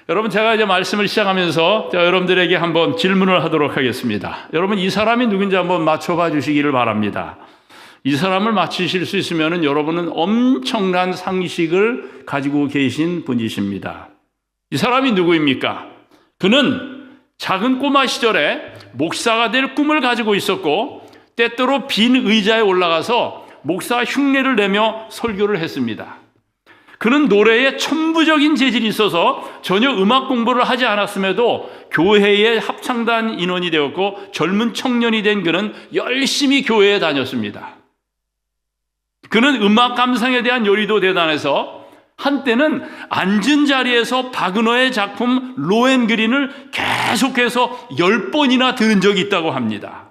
여러분, 제가 이제 말씀을 시작하면서 제가 여러분들에게 한번 질문을 하도록 하겠습니다. 여러분, 이 사람이 누군지 한번 맞춰봐 주시기를 바랍니다. 이 사람을 맞추실 수 있으면 여러분은 엄청난 상식을 가지고 계신 분이십니다. 이 사람이 누구입니까? 그는 작은 꼬마 시절에 목사가 될 꿈을 가지고 있었고 때때로 빈 의자에 올라가서 목사 흉내를 내며 설교를 했습니다. 그는 노래에 천부적인 재질이 있어서 전혀 음악 공부를 하지 않았음에도 교회의 합창단 인원이 되었고 젊은 청년이 된 그는 열심히 교회에 다녔습니다. 그는 음악 감상에 대한 요리도 대단해서 한때는 앉은 자리에서 바그너의 작품 로헨그린을 계속해서 10번이나 들은 적이 있다고 합니다.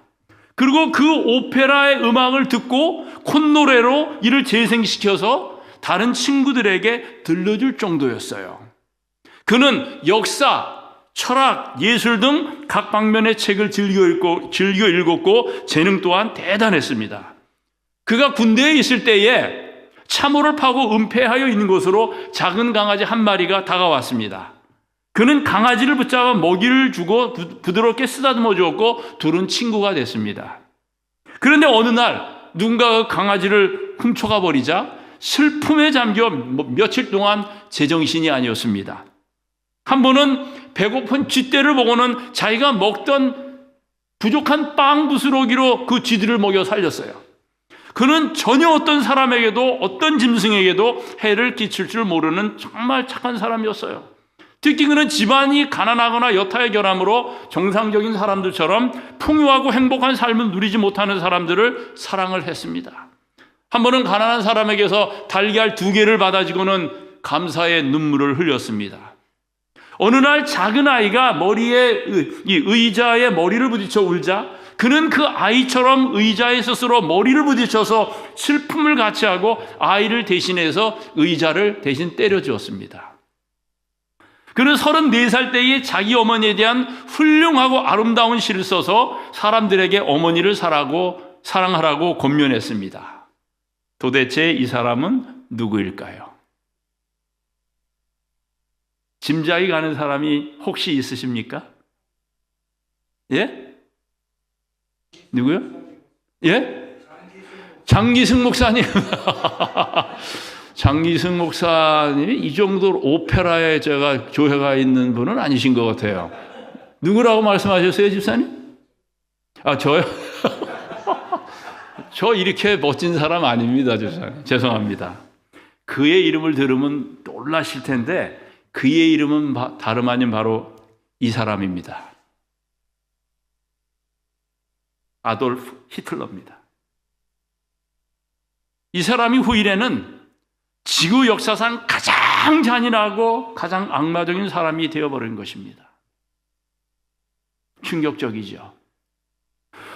그리고 그 오페라의 음악을 듣고 콧노래로 이를 재생시켜서 다른 친구들에게 들려줄 정도였어요. 그는 역사, 철학, 예술 등 각 방면의 책을 즐겨 읽었고 재능 또한 대단했습니다. 그가 군대에 있을 때에 참호를 파고 은폐하여 있는 곳으로 작은 강아지 한 마리가 다가왔습니다. 그는 강아지를 붙잡아 먹이를 주고 부드럽게 쓰다듬어 주었고 둘은 친구가 됐습니다. 그런데 어느 날 누군가 그 강아지를 훔쳐가 버리자 슬픔에 잠겨 며칠 동안 제정신이 아니었습니다. 한 번은 배고픈 쥐떼를 보고는 자기가 먹던 부족한 빵 부스러기로 그 쥐들을 먹여 살렸어요. 그는 전혀 어떤 사람에게도 어떤 짐승에게도 해를 끼칠 줄 모르는 정말 착한 사람이었어요. 특히 그는 집안이 가난하거나 여타의 결함으로 정상적인 사람들처럼 풍요하고 행복한 삶을 누리지 못하는 사람들을 사랑을 했습니다. 한 번은 가난한 사람에게서 달걀 2개를 받아주고는 감사의 눈물을 흘렸습니다. 어느 날 작은 아이가 머리에 이 의자에 머리를 부딪혀 울자 그는 그 아이처럼 의자에 스스로 머리를 부딪혀서 슬픔을 같이 하고 아이를 대신해서 의자를 대신 때려 주었습니다. 그는 34살 때에 자기 어머니에 대한 훌륭하고 아름다운 시를 써서 사람들에게 어머니를 사랑하라고 권면했습니다. 도대체 이 사람은 누구일까요? 짐작이 가는 사람이 혹시 있으십니까? 예? 누구요? 예? 장기승 목사님. 장기승 목사님이 이 정도로 오페라에 제가 교회가 있는 분은 아니신 것 같아요. 누구라고 말씀하셨어요, 집사님? 아, 저요? 저 이렇게 멋진 사람 아닙니다, 집사님. 죄송합니다. 그의 이름을 들으면 놀라실 텐데 그의 이름은 다름 아닌 바로 이 사람입니다. 아돌프 히틀러입니다. 이 사람이 후일에는 지구 역사상 가장 잔인하고 가장 악마적인 사람이 되어버린 것입니다. 충격적이죠.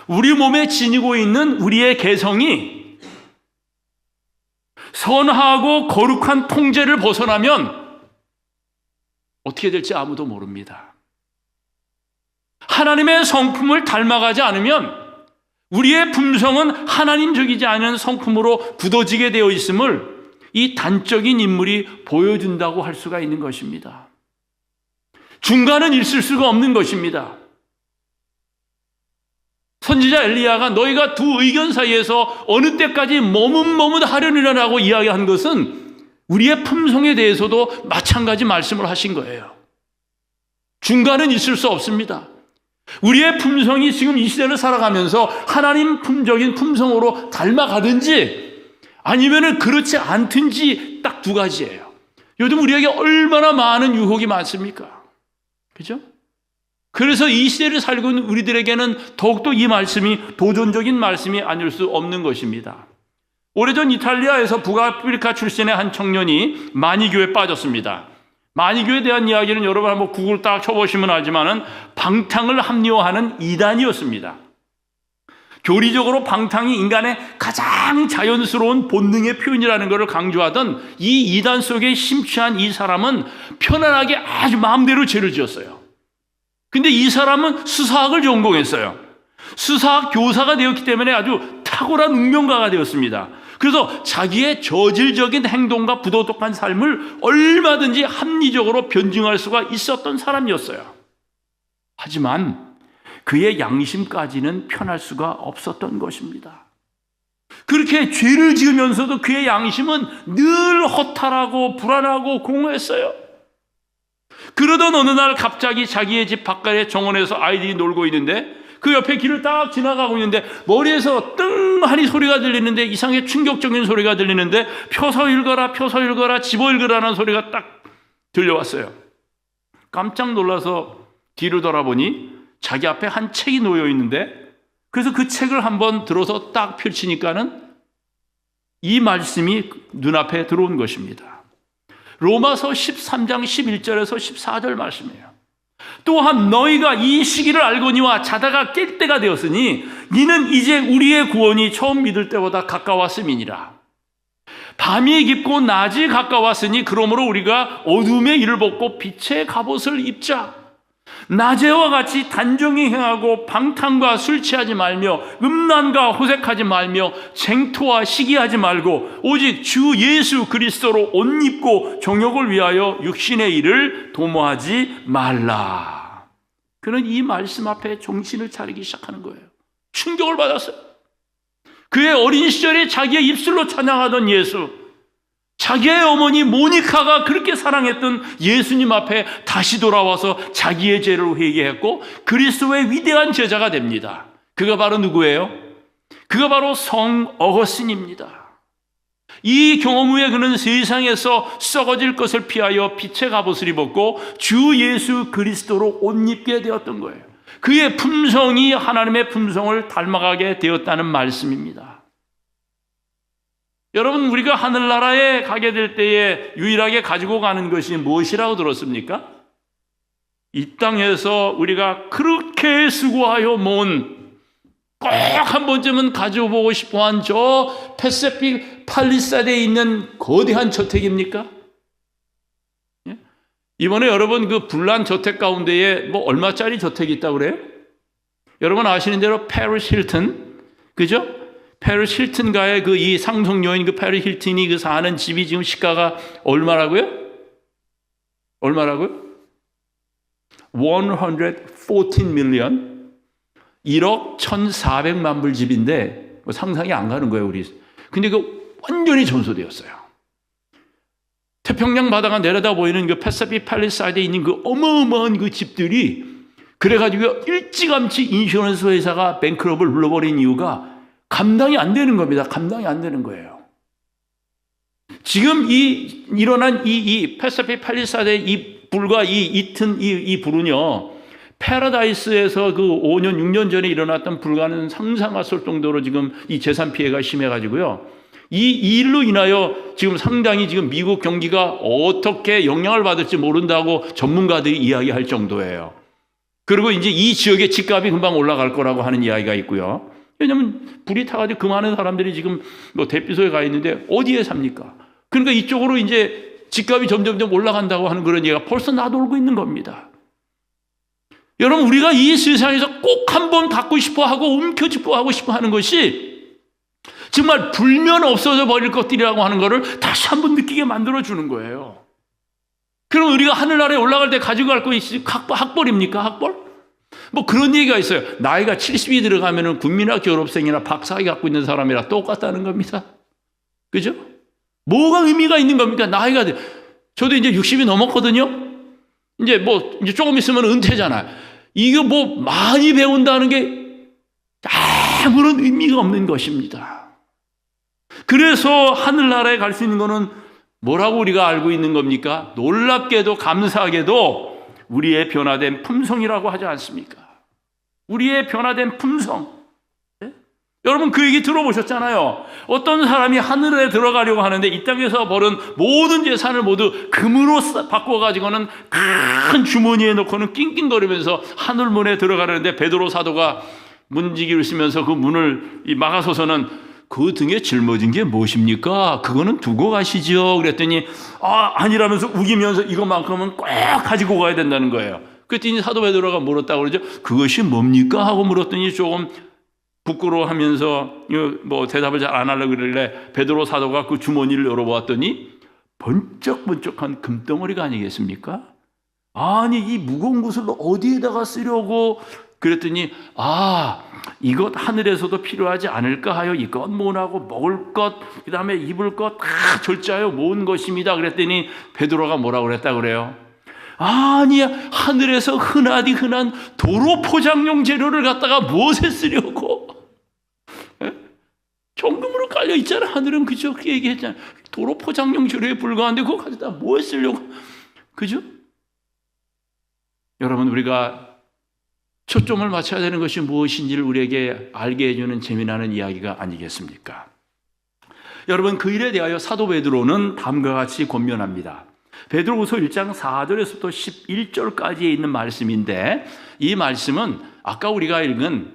우리 몸에 지니고 있는 우리의 개성이 선하고 거룩한 통제를 벗어나면 어떻게 될지 아무도 모릅니다. 하나님의 성품을 닮아가지 않으면 우리의 품성은 하나님적이지 않은 성품으로 굳어지게 되어 있음을 이 단적인 인물이 보여준다고 할 수가 있는 것입니다. 중간은 있을 수가 없는 것입니다. 선지자 엘리야가 너희가 두 의견 사이에서 어느 때까지 머뭇머뭇하려니라고 이야기한 것은 우리의 품성에 대해서도 마찬가지 말씀을 하신 거예요. 중간은 있을 수 없습니다. 우리의 품성이 지금 이 시대를 살아가면서 하나님 품적인 품성으로 닮아가든지 아니면은 그렇지 않든지 딱 2가지예요. 요즘 우리에게 얼마나 많은 유혹이 많습니까? 그죠? 그래서 이 시대를 살고 있는 우리들에게는 더욱더 이 말씀이 도전적인 말씀이 아닐 수 없는 것입니다. 오래전 이탈리아에서 북아프리카 출신의 한 청년이 마니교에 빠졌습니다. 마니교에 대한 이야기는 여러분 한번 구글 딱 쳐보시면 알지만은 방탕을 합리화하는 이단이었습니다. 교리적으로 방탕이 인간의 가장 자연스러운 본능의 표현이라는 것을 강조하던 이 이단 속에 심취한 이 사람은 편안하게 아주 마음대로 죄를 지었어요. 근데 이 사람은 수사학을 전공했어요. 수사학 교사가 되었기 때문에 아주 탁월한 운명가가 되었습니다. 그래서 자기의 저질적인 행동과 부도덕한 삶을 얼마든지 합리적으로 변증할 수가 있었던 사람이었어요. 하지만 그의 양심까지는 편할 수가 없었던 것입니다. 그렇게 죄를 지으면서도 그의 양심은 늘 허탈하고 불안하고 공허했어요. 그러던 어느 날 갑자기 자기의 집 바깥에 정원에서 아이들이 놀고 있는데 그 옆에 길을 딱 지나가고 있는데 머리에서 뜬하니 소리가 들리는데, 이상하게 충격적인 소리가 들리는데, 펴서 읽어라 펴서 읽어라 집어 읽으라는 소리가 딱 들려왔어요. 깜짝 놀라서 뒤를 돌아보니 자기 앞에 한 책이 놓여 있는데, 그래서 그 책을 한번 들어서 딱 펼치니까는 이 말씀이 눈앞에 들어온 것입니다. 로마서 13장 11절에서 14절 말씀이에요. 또한 너희가 이 시기를 알거니와 자다가 깰 때가 되었으니 이는 이제 우리의 구원이 처음 믿을 때보다 가까웠음이니라. 밤이 깊고 낮이 가까웠으니 그러므로 우리가 어둠의 일을 벗고 빛의 갑옷을 입자. 낮에와 같이 단정히 행하고 방탕과 술 취하지 말며 음란과 호색하지 말며 쟁토와 시기하지 말고 오직 주 예수 그리스도로 옷 입고 정욕을 위하여 육신의 일을 도모하지 말라. 그는 이 말씀 앞에 정신을 차리기 시작하는 거예요. 충격을 받았어요. 그의 어린 시절에 자기의 입술로 찬양하던 예수, 자기의 어머니 모니카가 그렇게 사랑했던 예수님 앞에 다시 돌아와서 자기의 죄를 회개했고 그리스도의 위대한 제자가 됩니다. 그가 바로 누구예요? 그가 바로 성 어거스틴입니다. 이 경험 후에 그는 세상에서 썩어질 것을 피하여 빛의 갑옷을 입었고 주 예수 그리스도로 옷 입게 되었던 거예요. 그의 품성이 하나님의 품성을 닮아가게 되었다는 말씀입니다. 여러분, 우리가 하늘나라에 가게 될 때에 유일하게 가지고 가는 것이 무엇이라고 들었습니까? 이 땅에서 우리가 그렇게 수고하여 모은, 꼭 한 번쯤은 가져보고 싶어한 저 패시픽 팔리사드에 있는 거대한 저택입니까? 예? 이번에 여러분 그 불난 저택 가운데에 뭐 얼마짜리 저택이 있다고 그래요? 여러분 아시는 대로 페리스 힐튼, 그죠? 페리스 힐튼가의 그 이 상속 여인 그 페리스 힐튼이 그 사는 집이 지금 시가가 얼마라고요? 얼마라고요? 114 밀리언, 1억 1,400만 불 집인데 뭐 상상이 안 가는 거예요, 우리. 근데 그 완전히 전소되었어요. 태평양 바다가 내려다 보이는 그 패시픽 팔리사이드에 있는 그 어마어마한 그 집들이, 그래가지고 일찌감치 인슈런스 회사가 뱅크럽을 불러버린 이유가 감당이 안 되는 겁니다. 감당이 안 되는 거예요. 지금 일어난 이 패시픽 팔리사드의 이 불과 이 불은요, 패러다이스에서 그 5년, 6년 전에 일어났던 불과는 상상할 수 없을 정도로 지금 이 재산 피해가 심해가지고요. 이 일로 인하여 지금 상당히 지금 미국 경기가 어떻게 영향을 받을지 모른다고 전문가들이 이야기할 정도예요. 그리고 이제 이 지역의 집값이 금방 올라갈 거라고 하는 이야기가 있고요. 왜냐하면 불이 타가지고 그 많은 사람들이 지금 뭐 대피소에 가 있는데 어디에 삽니까? 그러니까 이쪽으로 이제 집값이 점점점 올라간다고 하는 그런 얘기가 벌써 나돌고 있는 겁니다. 여러분, 우리가 이 세상에서 꼭 한번 갖고 싶어 하고 움켜쥐고 하고 싶어 하는 것이 정말 불면 없어져 버릴 것들이라고 하는 것을 다시 한번 느끼게 만들어주는 거예요. 그럼 우리가 하늘나라에 올라갈 때 가지고 갈 것이 학벌입니까? 학벌? 뭐 그런 얘기가 있어요. 나이가 70이 들어가면은 국민학 졸업생이나 박사학위 갖고 있는 사람이랑 똑같다는 겁니다. 그죠? 뭐가 의미가 있는 겁니까? 나이가 저도 이제 60이 넘었거든요. 이제 조금 있으면 은퇴잖아요. 이거 뭐 많이 배운다는 게 아무런 의미가 없는 것입니다. 그래서 하늘나라에 갈 수 있는 거는 뭐라고 우리가 알고 있는 겁니까? 놀랍게도 감사하게도 우리의 변화된 품성이라고 하지 않습니까? 우리의 변화된 품성. 네? 여러분 그 얘기 들어보셨잖아요. 어떤 사람이 하늘에 들어가려고 하는데 이 땅에서 벌은 모든 재산을 모두 금으로 바꿔가지고는 큰 주머니에 넣고는 낑낑거리면서 하늘문에 들어가려는데 베드로 사도가 문지기를 쓰면서 그 문을 막아서서는 그 등에 짊어진 게 무엇입니까? 그거는 두고 가시죠. 그랬더니 아니라면서 우기면서 이것만큼은 꼭 가지고 가야 된다는 거예요. 그랬더니 사도 베드로가 물었다고 그러죠. 그것이 뭡니까? 하고 물었더니 조금 부끄러워하면서 뭐 대답을 잘 안 하려고 그러길래 베드로 사도가 그 주머니를 열어보았더니 번쩍번쩍한 금덩어리가 아니겠습니까? 아니 이 무거운 것을 어디에다가 쓰려고 그랬더니 이것 하늘에서도 필요하지 않을까 하여 이것 모으고 먹을 것 그 다음에 입을 것 다 절제하여 모은 것입니다. 그랬더니 베드로가 뭐라고 그랬다 그래요? 아니 하늘에서 흔하디 흔한 도로 포장용 재료를 갖다가 무엇에 쓰려고? 정금으로 깔려 있잖아. 하늘은 그죠? 그 얘기했잖아. 도로 포장용 재료에 불과한데 그거 가져다 뭐에 쓰려고? 그죠? 여러분 우리가 초점을 맞춰야 되는 것이 무엇인지를 우리에게 알게 해주는 재미나는 이야기가 아니겠습니까? 여러분 그 일에 대하여 사도 베드로는 다음과 같이 권면합니다. 베드로후서 1장 4절에서부터 11절까지에 있는 말씀인데 이 말씀은 아까 우리가 읽은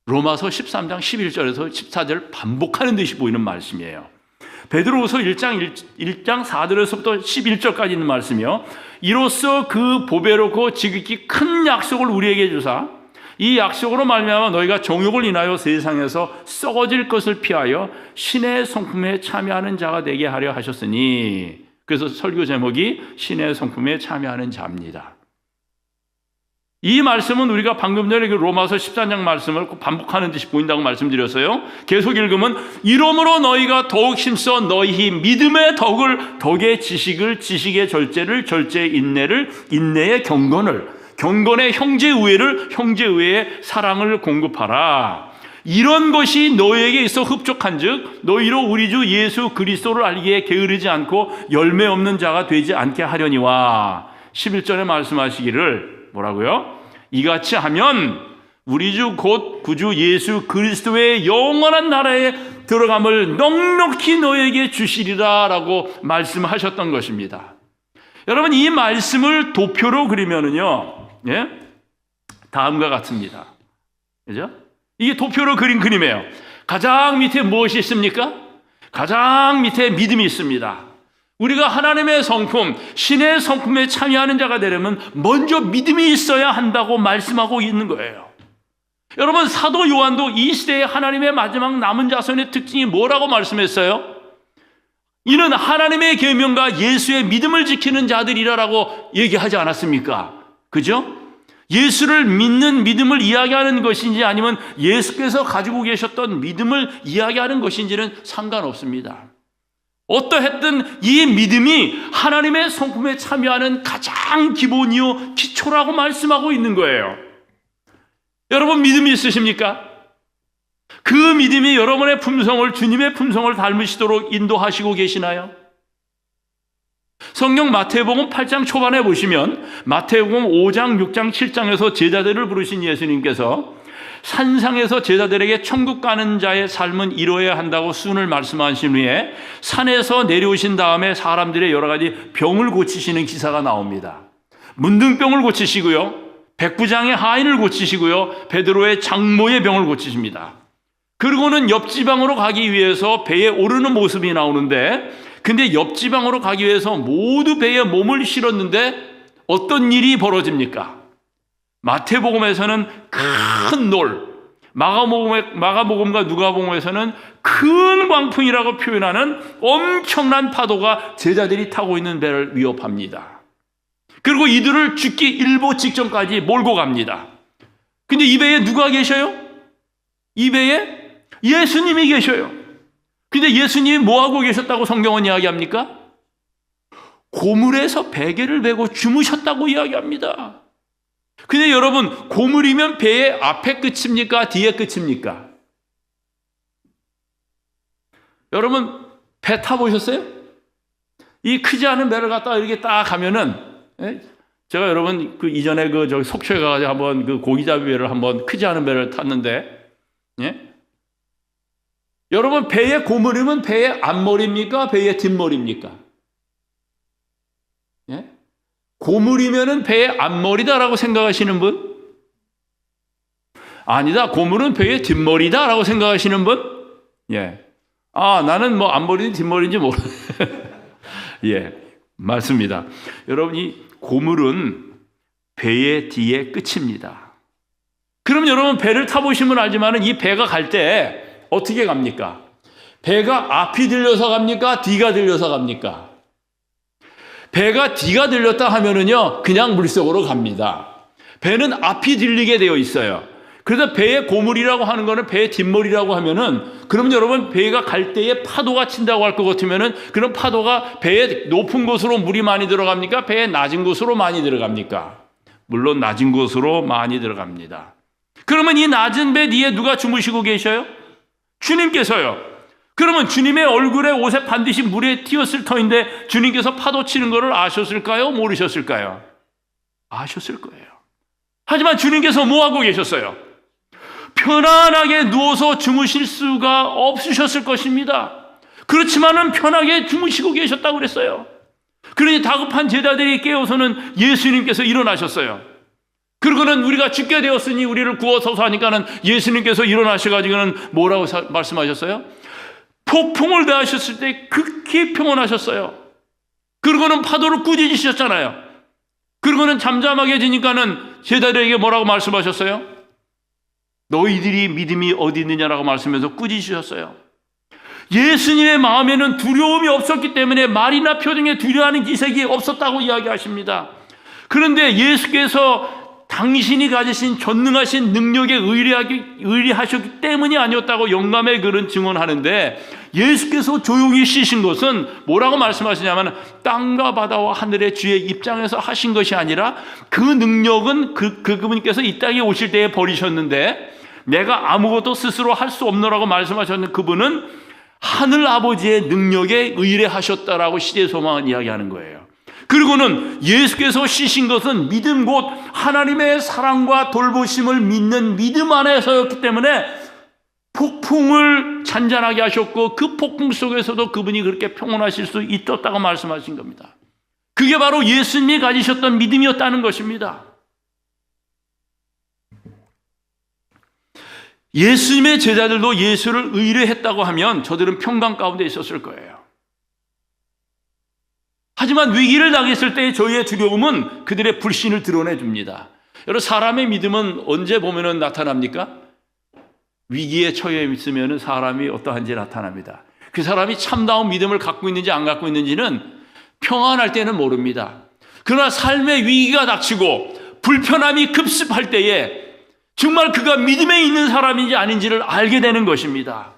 로마서 13장 11절에서 14절 반복하는 듯이 보이는 말씀이에요. 베드로후서 1장 4절에서부터 11절까지 있는 말씀이요. 이로써 그 보배롭고 지극히 큰 약속을 우리에게 주사 이 약속으로 말미암아 너희가 정욕을 인하여 세상에서 썩어질 것을 피하여 신의 성품에 참여하는 자가 되게 하려 하셨으니 그래서 설교 제목이 신의 성품에 참여하는 자입니다. 이 말씀은 우리가 방금 전에 그 로마서 13장 말씀을 반복하는 듯이 보인다고 말씀드렸어요. 계속 읽으면 이러므로 너희가 더욱 힘써 너희 믿음의 덕의 지식을 지식의 절제를 절제의 인내를 인내의 경건의 형제의회를 형제의회의 사랑을 공급하라. 이런 것이 너희에게 있어 흡족한즉 너희로 우리 주 예수 그리스도를 알기에 게으르지 않고 열매 없는 자가 되지 않게 하려니와 11절에 말씀하시기를 뭐라고요? 이같이 하면 우리 주 곧 구주 예수 그리스도의 영원한 나라에 들어감을 넉넉히 너에게 주시리라 라고 말씀하셨던 것입니다. 여러분 이 말씀을 도표로 그리면은요, 다음과 같습니다. 그죠? 이게 도표로 그린 그림이에요. 가장 밑에 무엇이 있습니까? 가장 밑에 믿음이 있습니다. 우리가 하나님의 성품, 신의 성품에 참여하는 자가 되려면 먼저 믿음이 있어야 한다고 말씀하고 있는 거예요. 여러분 사도 요한도 이 시대의 하나님의 마지막 남은 자손의 특징이 뭐라고 말씀했어요? 이는 하나님의 계명과 예수의 믿음을 지키는 자들이라고 얘기하지 않았습니까? 그죠? 예수를 믿는 믿음을 이야기하는 것인지 아니면 예수께서 가지고 계셨던 믿음을 이야기하는 것인지는 상관없습니다. 어떠했든 이 믿음이 하나님의 성품에 참여하는 가장 기본이요 기초라고 말씀하고 있는 거예요. 여러분 믿음이 있으십니까? 그 믿음이 여러분의 품성을 주님의 품성을 닮으시도록 인도하시고 계시나요? 성경 마태복음 8장 초반에 보시면 마태복음 5장, 6장, 7장에서 제자들을 부르신 예수님께서 산상에서 제자들에게 천국 가는 자의 삶은 이루어야 한다고 순을 말씀하신 후에 산에서 내려오신 다음에 사람들의 여러 가지 병을 고치시는 기사가 나옵니다. 문둥병을 고치시고요, 백부장의 하인을 고치시고요, 베드로의 장모의 병을 고치십니다. 그리고는 옆 지방으로 가기 위해서 배에 오르는 모습이 나오는데, 근데 옆 지방으로 가기 위해서 모두 배에 몸을 실었는데 어떤 일이 벌어집니까? 마태복음에서는 큰 놀, 마가복음과 누가복음에서는 큰 광풍이라고 표현하는 엄청난 파도가 제자들이 타고 있는 배를 위협합니다. 그리고 이들을 죽기 일보 직전까지 몰고 갑니다. 근데 이 배에 누가 계셔요? 이 배에 예수님이 계셔요. 근데 예수님이 뭐하고 계셨다고 성경은 이야기합니까? 고물에서 베개를 메고 주무셨다고 이야기합니다. 근데 여러분, 고물이면 배의 앞에 끝입니까? 뒤에 끝입니까? 여러분, 배 타보셨어요? 이 크지 않은 배를 갖다가 이렇게 딱 가면은, 제가 여러분, 그 이전에 저기 속초에 가가지고 한번 그 고기잡이 배를 한번 크지 않은 배를 탔는데, 여러분, 배의 고물이면 배의 앞머리입니까? 배의 뒷머리입니까? 고물이면은 배의 앞머리다라고 생각하시는 분? 아니다, 고물은 배의 뒷머리다라고 생각하시는 분? 나는 뭐 앞머리인지 뒷머리인지 모르. 맞습니다. 여러분, 이 고물은 배의 뒤에 끝입니다. 그럼 여러분 배를 타보시면 알지만 이 배가 갈 때 어떻게 갑니까? 배가 앞이 들려서 갑니까? 뒤가 들려서 갑니까? 배가 뒤가 들렸다 하면은요, 그냥 물속으로 갑니다. 배는 앞이 들리게 되어 있어요. 그래서 배의 고물이라고 하는 거는 배의 뒷머리라고 하면은, 그럼 여러분 배가 갈 때에 파도가 친다고 할 것 같으면은, 그런 파도가 배의 높은 곳으로 물이 많이 들어갑니까? 배의 낮은 곳으로 많이 들어갑니까? 물론 낮은 곳으로 많이 들어갑니다. 그러면 이 낮은 배 뒤에 누가 주무시고 계셔요? 주님께서요. 그러면 주님의 얼굴에 옷에 반드시 물에 튀었을 터인데 주님께서 파도 치는 것을 아셨을까요? 모르셨을까요? 아셨을 거예요. 하지만 주님께서 뭐 하고 계셨어요? 편안하게 누워서 주무실 수가 없으셨을 것입니다. 그렇지만은 편하게 주무시고 계셨다고 그랬어요. 그러니 다급한 제자들이 깨어서는 예수님께서 일어나셨어요. 그러고는 우리가 죽게 되었으니 우리를 구워서서 하니까는 예수님께서 일어나셔가지고는 뭐라고 말씀하셨어요? 폭풍을 대하셨을 때 극히 평온하셨어요. 그러고는 파도를 꾸짖으셨잖아요. 그러고는 잠잠하게 지니까는 제자들에게 뭐라고 말씀하셨어요? 너희들이 믿음이 어디 있느냐라고 말씀해서 꾸짖으셨어요. 예수님의 마음에는 두려움이 없었기 때문에 말이나 표정에 두려워하는 기색이 없었다고 이야기하십니다. 그런데 예수께서 당신이 가지신 전능하신 능력에 의리하셨기 때문이 아니었다고 영감의 글은 증언하는데, 예수께서 조용히 쉬신 것은 뭐라고 말씀하시냐면 땅과 바다와 하늘의 주의 입장에서 하신 것이 아니라 그 능력은 그분께서 이 땅에 오실 때에 버리셨는데 내가 아무것도 스스로 할 수 없노라고 말씀하셨는 그분은 하늘 아버지의 능력에 의뢰하셨다라고 시대소망은 이야기하는 거예요. 그리고는 예수께서 쉬신 것은 믿음 곧 하나님의 사랑과 돌보심을 믿는 믿음 안에서였기 때문에 폭풍을 잔잔하게 하셨고 그 폭풍 속에서도 그분이 그렇게 평온하실 수 있었다고 말씀하신 겁니다. 그게 바로 예수님이 가지셨던 믿음이었다는 것입니다. 예수님의 제자들도 예수를 의뢰했다고 하면 저들은 평강 가운데 있었을 거예요. 하지만 위기를 당했을 때의 저희의 두려움은 그들의 불신을 드러내줍니다. 여러분, 사람의 믿음은 언제 보면 나타납니까? 위기에 처해 있으면 사람이 어떠한지 나타납니다. 그 사람이 참다운 믿음을 갖고 있는지 안 갖고 있는지는 평안할 때는 모릅니다. 그러나 삶의 위기가 닥치고 불편함이 급습할 때에 정말 그가 믿음에 있는 사람인지 아닌지를 알게 되는 것입니다.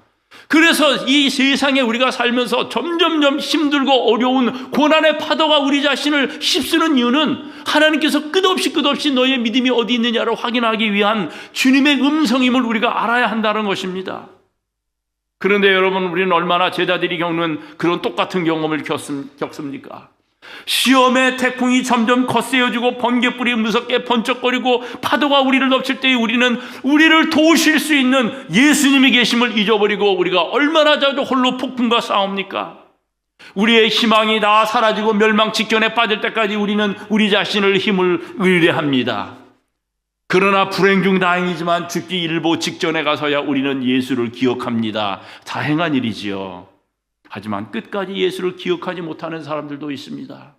그래서 이 세상에 우리가 살면서 점점점 힘들고 어려운 고난의 파도가 우리 자신을 휩쓰는 이유는 하나님께서 끝없이 너의 믿음이 어디 있느냐를 확인하기 위한 주님의 음성임을 우리가 알아야 한다는 것입니다. 그런데 여러분, 우리는 얼마나 제자들이 겪는 그런 똑같은 경험을 겪습니까? 시험의 태풍이 점점 거세어지고 번개불이 무섭게 번쩍거리고 파도가 우리를 덮칠 때에 우리는 우리를 도우실 수 있는 예수님이 계심을 잊어버리고 우리가 얼마나 자주 홀로 폭풍과 싸웁니까? 우리의 희망이 다 사라지고 멸망 직전에 빠질 때까지 우리는 우리 자신을 힘을 의뢰합니다. 그러나 불행 중 다행이지만 죽기 일보 직전에 가서야 우리는 예수를 기억합니다. 다행한 일이지요. 하지만 끝까지 예수를 기억하지 못하는 사람들도 있습니다.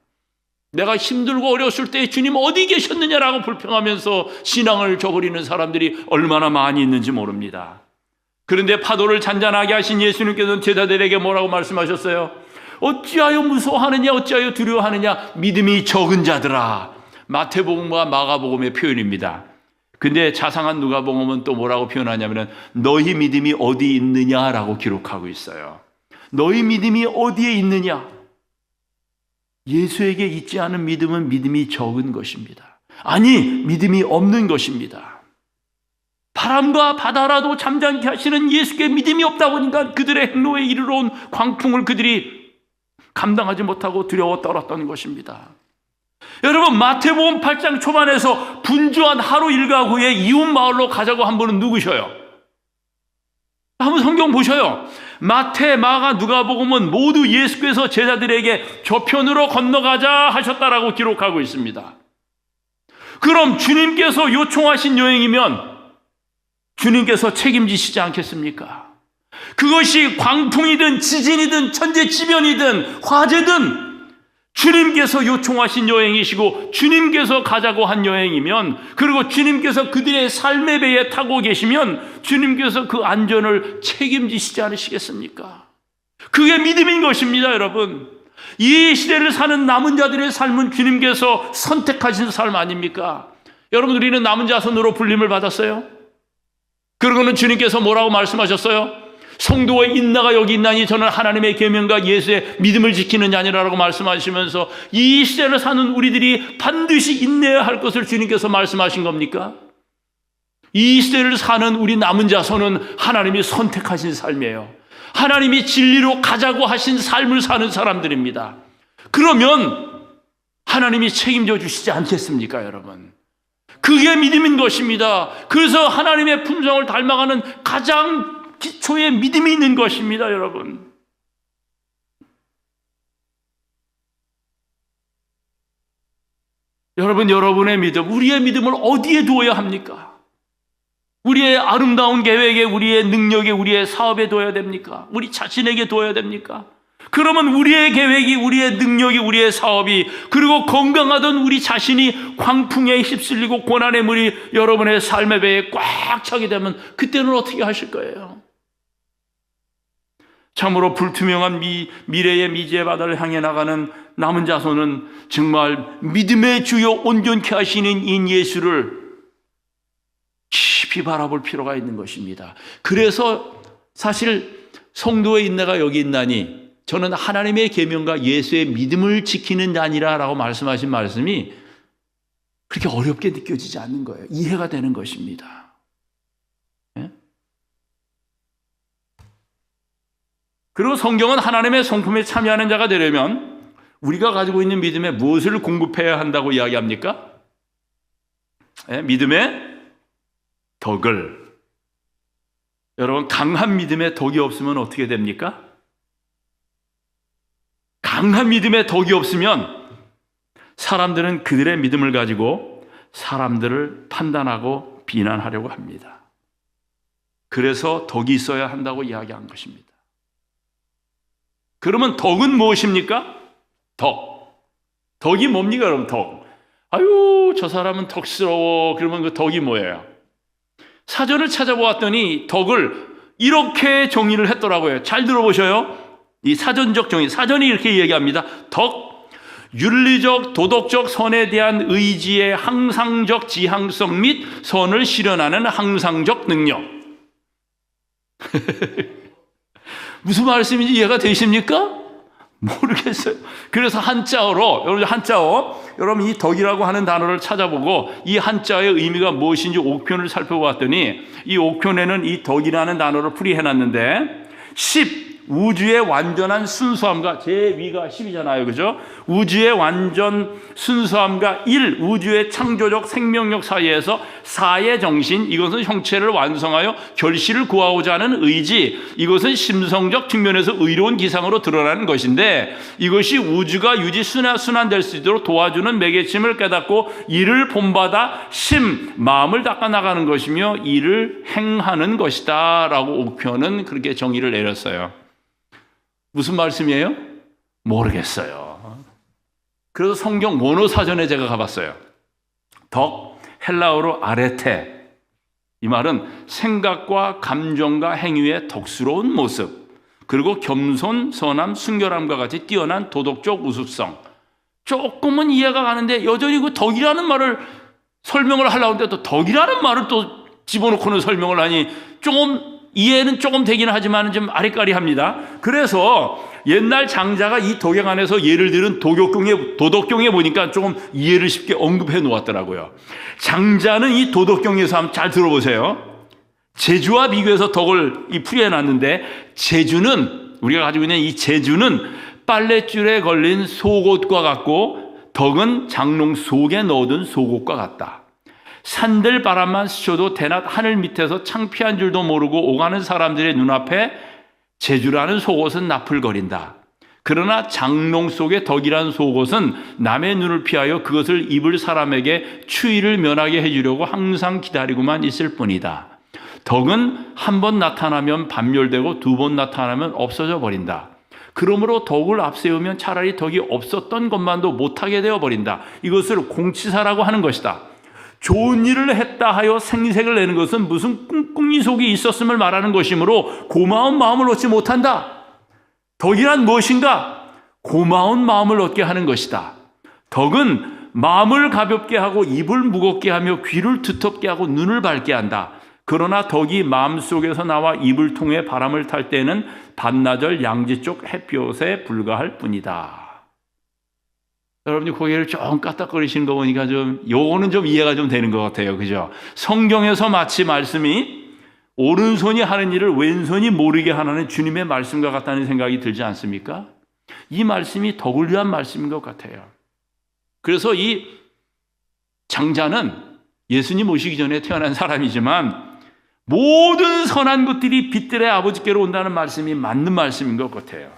내가 힘들고 어려웠을 때 주님 어디 계셨느냐라고 불평하면서 신앙을 저버리는 사람들이 얼마나 많이 있는지 모릅니다. 그런데 파도를 잔잔하게 하신 예수님께서는 제자들에게 뭐라고 말씀하셨어요? 어찌하여 무서워하느냐, 어찌하여 두려워하느냐, 믿음이 적은 자들아. 마태복음과 마가복음의 표현입니다. 근데 자상한 누가복음은 또 뭐라고 표현하냐면 너희 믿음이 어디 있느냐라고 기록하고 있어요. 너희 믿음이 어디에 있느냐? 예수에게 있지 않은 믿음은 믿음이 적은 것입니다. 아니, 믿음이 없는 것입니다. 바람과 바다라도 잠잠케 하시는 예수께 믿음이 없다 보니까 그들의 행로에 이르러 온 광풍을 그들이 감당하지 못하고 두려워 떨었던 것입니다. 여러분, 마태복음 8장 초반에서 분주한 하루 일과 후에 이웃 마을로 가자고 한 분은 누구셔요? 한번 성경 보셔요. 마태, 마가, 누가복음은 모두 예수께서 제자들에게 저편으로 건너가자 하셨다라고 기록하고 있습니다. 그럼 주님께서 요청하신 여행이면 주님께서 책임지시지 않겠습니까? 그것이 광풍이든 지진이든 천재지변이든 화재든 주님께서 요청하신 여행이시고 주님께서 가자고 한 여행이면, 그리고 주님께서 그들의 삶의 배에 타고 계시면 주님께서 그 안전을 책임지시지 않으시겠습니까? 그게 믿음인 것입니다, 여러분. 이 시대를 사는 남은 자들의 삶은 주님께서 선택하신 삶 아닙니까? 여러분, 우리는 남은 자손으로 불림을 받았어요. 그러고는 주님께서 뭐라고 말씀하셨어요? 성도의 인나가 여기 있나니 저는 하나님의 계명과 예수의 믿음을 지키는 자니라라고 말씀하시면서 이 시대를 사는 우리들이 반드시 인내해야 할 것을 주님께서 말씀하신 겁니까? 이 시대를 사는 우리 남은 자손은 하나님이 선택하신 삶이에요. 하나님이 진리로 가자고 하신 삶을 사는 사람들입니다. 그러면 하나님이 책임져 주시지 않겠습니까, 여러분? 그게 믿음인 것입니다. 그래서 하나님의 품성을 닮아가는 가장 기초의 믿음이 있는 것입니다, 여러분. 여러분의 믿음, 우리의 믿음을 어디에 두어야 합니까? 우리의 아름다운 계획에, 우리의 능력에, 우리의 사업에 둬야 됩니까? 우리 자신에게 둬야 됩니까? 그러면 우리의 계획이, 우리의 능력이, 우리의 사업이, 그리고 건강하던 우리 자신이 광풍에 휩쓸리고 고난의 물이 여러분의 삶의 배에 꽉 차게 되면 그때는 어떻게 하실 거예요? 참으로 불투명한 미래의 미지의 바다를 향해 나가는 남은 자손은 정말 믿음의 주요 온전케 하시는 인 예수를 깊이 바라볼 필요가 있는 것입니다. 그래서 사실 성도의 인내가 여기 있나니 저는 하나님의 계명과 예수의 믿음을 지키는 자니라라고 말씀하신 말씀이 그렇게 어렵게 느껴지지 않는 거예요. 이해가 되는 것입니다. 그리고 성경은 하나님의 성품에 참여하는 자가 되려면 우리가 가지고 있는 믿음에 무엇을 공급해야 한다고 이야기합니까? 믿음의 덕을. 여러분, 강한 믿음의 덕이 없으면 어떻게 됩니까? 강한 믿음의 덕이 없으면 사람들은 그들의 믿음을 가지고 사람들을 판단하고 비난하려고 합니다. 그래서 덕이 있어야 한다고 이야기한 것입니다. 그러면 덕은 무엇입니까? 덕이 뭡니까, 여러분? 덕. 아유, 저 사람은 덕스러워. 그러면 그 덕이 뭐예요? 사전을 찾아보았더니 덕을 이렇게 정의를 했더라고요. 잘 들어보셔요. 이 사전적 정의, 사전이 이렇게 얘기합니다. 덕, 윤리적, 도덕적 선에 대한 의지의 항상적 지향성 및 선을 실현하는 항상적 능력. 무슨 말씀인지 이해가 되십니까? 모르겠어요. 그래서 한자어로, 여러분 이 덕이라고 하는 단어를 찾아보고 이 한자어의 의미가 무엇인지 옥편을 살펴보았더니 이 옥편에는 이 덕이라는 단어를 풀이해놨는데 10, 우주의 완전한 순수함과, 제 위가 10이잖아요. 그죠? 우주의 완전 순수함과 1, 우주의 창조적 생명력 사이에서 4의 정신, 이것은 형체를 완성하여 결실을 구하고자 하는 의지, 이것은 심성적 측면에서 의로운 기상으로 드러나는 것인데 이것이 우주가 유지 순환될 수 있도록 도와주는 매개침을 깨닫고 이를 본받아 마음을 닦아 나가는 것이며 이를 행하는 것이다 라고 옥편은 그렇게 정의를 내렸어요. 무슨 말씀이에요? 모르겠어요. 그래서 성경 모노 사전에 제가 가봤어요. 덕, 헬라어로 아레테. 이 말은 생각과 감정과 행위의 덕스러운 모습, 그리고 겸손, 선함, 순결함과 같이 뛰어난 도덕적 우습성. 조금은 이해가 가는데 여전히 그 덕이라는 말을 설명을 하려고 하는데 또 덕이라는 말을 또 집어넣고는 설명을 하니 조금 이해는 조금 되긴 하지만 좀 아리까리합니다. 그래서 옛날 장자가 이 덕에 관해서 예를 들은 도덕경에 보니까 조금 이해를 쉽게 언급해 놓았더라고요. 장자는 이 도덕경에서 한번 잘 들어보세요. 제주와 비교해서 덕을 풀이해 놨는데, 제주는, 우리가 가지고 있는 이 제주는 빨랫줄에 걸린 속옷과 같고 덕은 장롱 속에 넣어둔 속옷과 같다. 산들 바람만 스쳐도 대낮 하늘 밑에서 창피한 줄도 모르고 오가는 사람들의 눈앞에 제주라는 속옷은 나풀거린다. 그러나 장롱 속의 덕이라는 속옷은 남의 눈을 피하여 그것을 입을 사람에게 추위를 면하게 해주려고 항상 기다리고만 있을 뿐이다. 덕은 한 번 나타나면 반멸되고 두 번 나타나면 없어져 버린다. 그러므로 덕을 앞세우면 차라리 덕이 없었던 것만도 못하게 되어버린다. 이것을 공치사라고 하는 것이다. 좋은 일을 했다 하여 생색을 내는 것은 무슨 꿍꿍이 속이 있었음을 말하는 것이므로 고마운 마음을 얻지 못한다. 덕이란 무엇인가? 고마운 마음을 얻게 하는 것이다. 덕은 마음을 가볍게 하고 입을 무겁게 하며 귀를 두텁게 하고 눈을 밝게 한다. 그러나 덕이 마음속에서 나와 입을 통해 바람을 탈 때는 반나절 양지 쪽 햇볕에 불과할 뿐이다. 여러분이 고개를 좀 까딱거리시는 거 보니까 요거는 좀 이해가 좀 되는 것 같아요. 그죠? 성경에서 마치 말씀이 오른손이 하는 일을 왼손이 모르게 하는 주님의 말씀과 같다는 생각이 들지 않습니까? 이 말씀이 덕을 위한 말씀인 것 같아요. 그래서 이 장자는 예수님 오시기 전에 태어난 사람이지만 모든 선한 것들이 빛들의 아버지께로 온다는 말씀이 맞는 말씀인 것 같아요.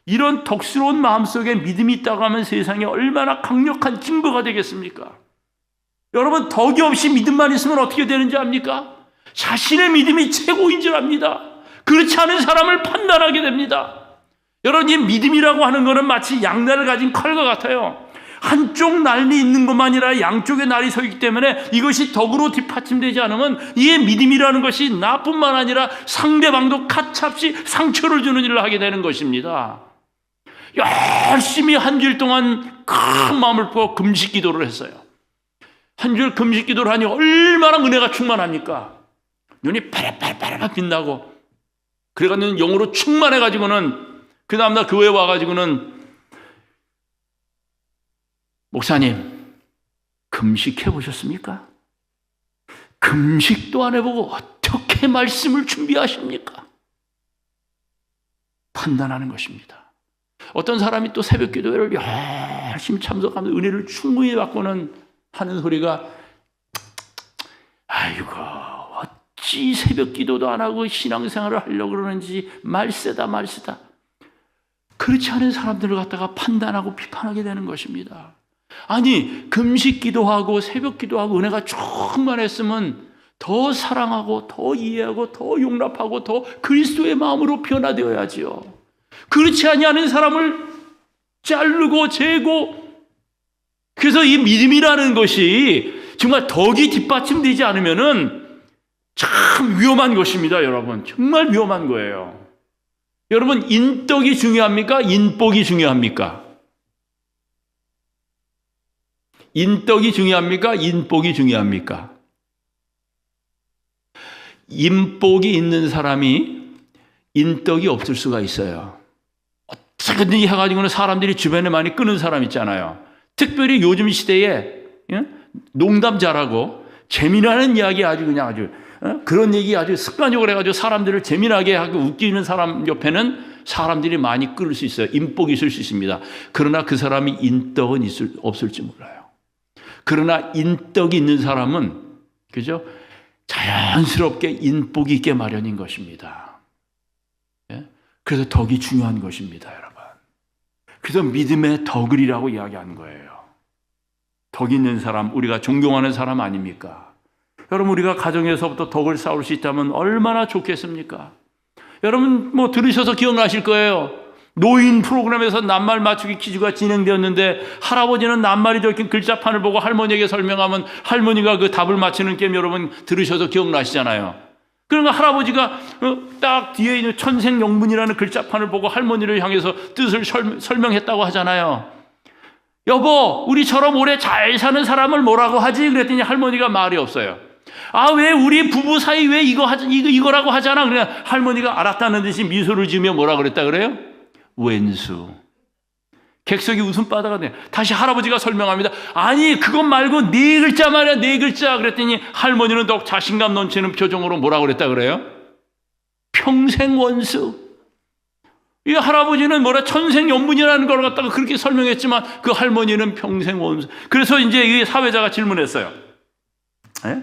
이런 덕스러운 마음속에 믿음이 있다고 하면 세상에 얼마나 강력한 증거가 되겠습니까? 여러분, 덕이 없이 믿음만 있으면 어떻게 되는지 압니까? 자신의 믿음이 최고인 줄 압니다. 그렇지 않은 사람을 판단하게 됩니다. 여러분, 이 믿음이라고 하는 것은 마치 양날을 가진 칼과 같아요. 한쪽 날이 있는 것만 아니라 양쪽에 날이 서 있기 때문에 이것이 덕으로 뒷받침되지 않으면 이 믿음이라는 것이 나뿐만 아니라 상대방도 가차없이 상처를 주는 일을 하게 되는 것입니다. 열심히 한 주일 동안 큰 마음을 부어 금식 기도를 했어요. 한 주일 금식 기도를 하니 얼마나 은혜가 충만합니까? 눈이 파랗파랗 빛나고 그래가지고 영으로 충만해가지고는 그 다음날 교회에 와가지고는 목사님, 금식 해보셨습니까? 금식도 안 해보고 어떻게 말씀을 준비하십니까? 판단하는 것입니다. 어떤 사람이 또 새벽 기도회를 열심히 참석하면서 은혜를 충분히 받고는 하는 소리가 아이고 어찌 새벽 기도도 안 하고 신앙생활을 하려고 그러는지 말세다. 그렇지 않은 사람들을 갖다가 판단하고 비판하게 되는 것입니다. 아니, 금식 기도하고 새벽 기도하고 은혜가 충만했으면 더 사랑하고 더 이해하고 더 용납하고 더 그리스도의 마음으로 변화되어야지요. 그렇지 아니하는 사람을 자르고 재고, 그래서 이 믿음이라는 것이 정말 덕이 뒷받침되지 않으면은 참 위험한 것입니다, 여러분. 정말 위험한 거예요. 여러분, 인덕이 중요합니까? 인복이 중요합니까? 인덕이 중요합니까? 인복이 중요합니까? 인복이 있는 사람이 인덕이 없을 수가 있어요. 어떻게든지 해가지고는 사람들이 주변에 많이 끄는 사람 있잖아요. 특별히 요즘 시대에 농담 잘하고 재미나는 이야기 그런 얘기 아주 습관적으로 해가지고 사람들을 재미나게 하고 웃기는 사람 옆에는 사람들이 많이 끌을 수 있어요. 인복이 있을 수 있습니다. 그러나 그 사람이 인덕은 없을지 몰라요. 그러나 인덕이 있는 사람은 그죠? 자연스럽게 인복이 있게 마련인 것입니다. 그래서 덕이 중요한 것입니다, 여러분. 그래서 믿음의 덕을이라고 이야기하는 거예요. 덕 있는 사람, 우리가 존경하는 사람 아닙니까? 여러분, 우리가 가정에서부터 덕을 쌓을 수 있다면 얼마나 좋겠습니까? 여러분 들으셔서 기억나실 거예요. 노인 프로그램에서 낱말 맞추기 퀴즈가 진행되었는데 할아버지는 낱말이 적힌 글자판을 보고 할머니에게 설명하면 할머니가 그 답을 맞히는 게임 여러분 들으셔서 기억나시잖아요. 그러니까 할아버지가 딱 뒤에 있는 천생연분이라는 글자판을 보고 할머니를 향해서 뜻을 설명했다고 하잖아요. 여보, 우리처럼 오래 잘 사는 사람을 뭐라고 하지? 그랬더니 할머니가 말이 없어요. 아, 왜 우리 부부 사이 왜 이거라고 하잖아. 그래 할머니가 알았다는 듯이 미소를 지으며 뭐라 그랬다 그래요? 왼수. 객석이 웃음바다가 돼. 다시 할아버지가 설명합니다. 아니, 그것 말고 네 글자 말이야, 네 글자. 그랬더니 할머니는 더욱 자신감 넘치는 표정으로 뭐라 그랬다 그래요? 평생 원수. 이 할아버지는 천생연분이라는 걸 갖다가 그렇게 설명했지만 그 할머니는 평생 원수. 그래서 이제 이 사회자가 질문했어요. 에?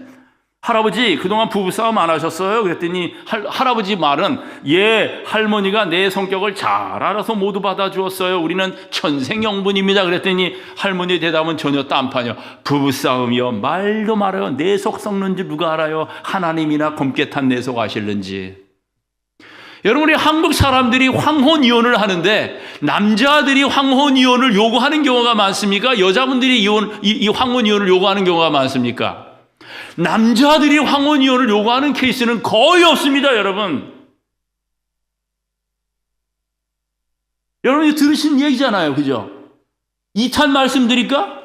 할아버지, 그동안 부부싸움 안 하셨어요? 그랬더니 할아버지 말은 예, 할머니가 내 성격을 잘 알아서 모두 받아주었어요. 우리는 천생연분입니다. 그랬더니 할머니의 대답은 전혀 딴판이요. 부부싸움이요? 말도 말아요. 내 속 썩는지 누가 알아요? 하나님이나 검게 탄 내 속 아실는지. 여러분, 우리 한국 사람들이 황혼 이혼을 하는데 남자들이 황혼 이혼을 요구하는 경우가 많습니까? 여자분들이 이 황혼 이혼을 요구하는 경우가 많습니까? 남자들이 황혼 이혼을 요구하는 케이스는 거의 없습니다, 여러분. 여러분이 들으신 얘기잖아요, 그죠? 2탄 말씀드릴까?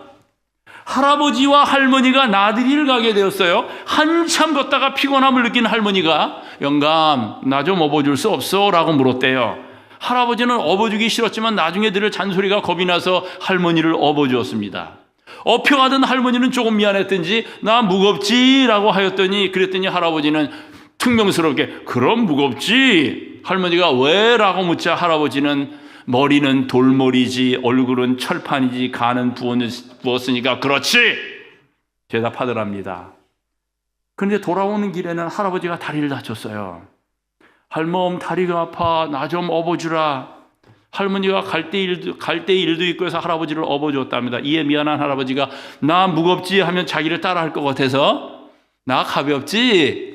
할아버지와 할머니가 나들이를 가게 되었어요. 한참 걷다가 피곤함을 느낀 할머니가 영감, 나 좀 업어줄 수 없어? 라고 물었대요. 할아버지는 업어주기 싫었지만 나중에 들을 잔소리가 겁이 나서 할머니를 업어주었습니다. 업혀가던 할머니는 조금 미안했던지 나 무겁지? 라고 하였더니 그랬더니 할아버지는 퉁명스럽게 그럼 무겁지? 할머니가 왜? 라고 묻자 할아버지는 머리는 돌머리지 얼굴은 철판이지 간은 부었으니까 그렇지 대답하더랍니다. 그런데 돌아오는 길에는 할아버지가 다리를 다쳤어요. 할멈 다리가 아파 나 좀 업어주라. 할머니가 갈 때 일도 있고 해서 할아버지를 업어줬답니다. 이에 미안한 할아버지가 나 무겁지 하면 자기를 따라할 것 같아서 나 가볍지?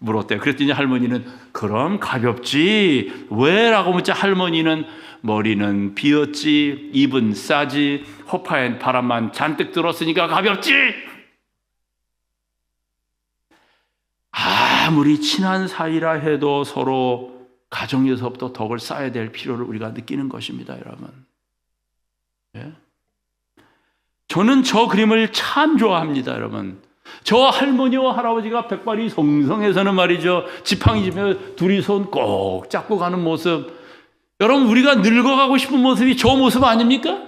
물었대요. 그랬더니 할머니는 그럼 가볍지? 왜? 라고 묻자 할머니는 머리는 비었지, 입은 싸지, 호파엔 바람만 잔뜩 들었으니까 가볍지? 아무리 친한 사이라 해도 서로 가정에서부터 덕을 쌓아야 될 필요를 우리가 느끼는 것입니다, 여러분. 예? 저는 저 그림을 참 좋아합니다, 여러분. 저 할머니와 할아버지가 백발이 성성해서는 말이죠. 지팡이 집에 둘이 손 꼭 잡고 가는 모습. 여러분, 우리가 늙어가고 싶은 모습이 저 모습 아닙니까?